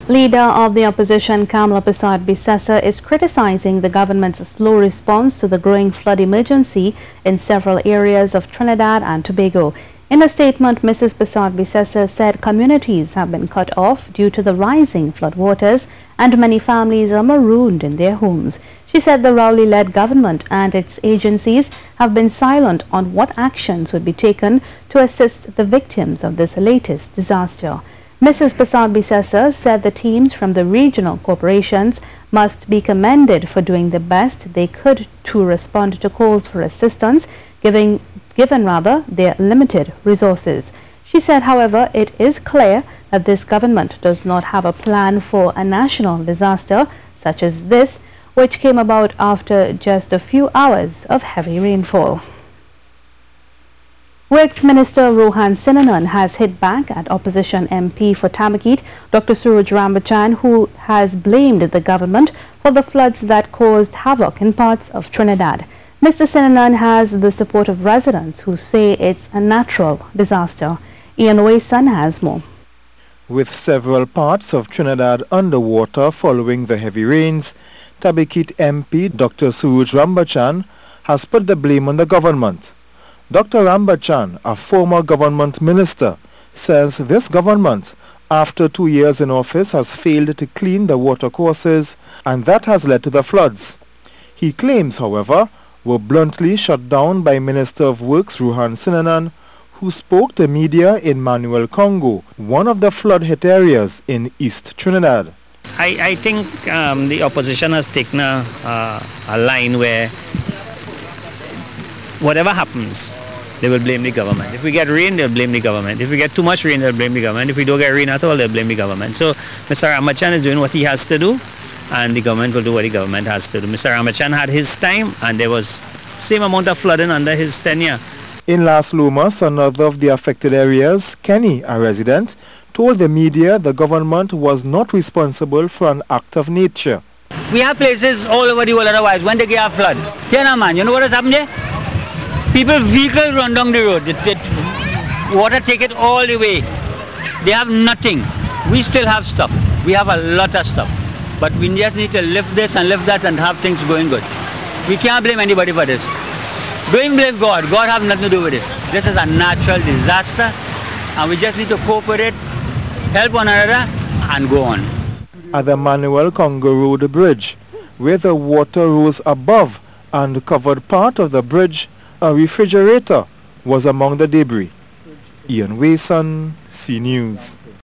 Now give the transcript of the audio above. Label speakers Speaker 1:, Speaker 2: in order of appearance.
Speaker 1: Leader of the opposition Kamla Persad-Bissessar is criticizing the government's slow response to the growing flood emergency in several areas of Trinidad and Tobago. In a statement, Mrs. Persad-Bissessar said communities have been cut off due to the rising floodwaters and many families are marooned in their homes. She said the Rowley-led government and its agencies have been silent on what actions would be taken to assist the victims of this latest disaster. Mrs. Persad-Bissessar said the teams from the regional corporations must be commended for doing the best they could to respond to calls for assistance, given their limited resources. She said, however, it is clear that this government does not have a plan for a national disaster such as this, which came about after just a few hours of heavy rainfall. Works Minister Rohan Sinanan has hit back at opposition MP for Tabaquite, Dr. Suruj Rambachan, who has blamed the government for the floods that caused havoc in parts of Trinidad. Mr. Sinanan has the support of residents who say it's a natural disaster. Wason has more.
Speaker 2: With several parts of Trinidad underwater following the heavy rains, Tabaquite MP Dr. Suruj Rambachan has put the blame on the government. Dr. Rambachan, a former government minister, says this government, after 2 years in office, has failed to clean the watercourses and that has led to the floods. He claims, however, were bluntly shut down by Minister of Works Rohan Sinanan, who spoke to media in Manuel Congo, one of the flood-hit areas in East Trinidad.
Speaker 3: I think the opposition has taken a line where whatever happens, they will blame the government. If we get rain, they'll blame the government. If we get too much rain, they'll blame the government. If we don't get rain at all, they'll blame the government. So Mr. Rambachan is doing what he has to do, and the government will do what the government has to do. Mr. Rambachan had his time, and there was same amount of flooding under his tenure.
Speaker 2: In Las Lomas, another of the affected areas, Kenny, a resident, told the media the government was not responsible for an act of nature.
Speaker 4: We have places all over the world otherwise when they get a flood. Here now, man, you know what has happened there? People, vehicles run down the road. Water take it all the way. They have nothing. We still have stuff. We have a lot of stuff. But we just need to lift this and lift that and have things going good. We can't blame anybody for this. Don't blame God. God has nothing to do with this. This is a natural disaster and we just need to cope with it, help one another and go on.
Speaker 2: At the Manuel Congo Road Bridge, where the water rose above and covered part of the bridge, a refrigerator was among the debris. Wason, C News.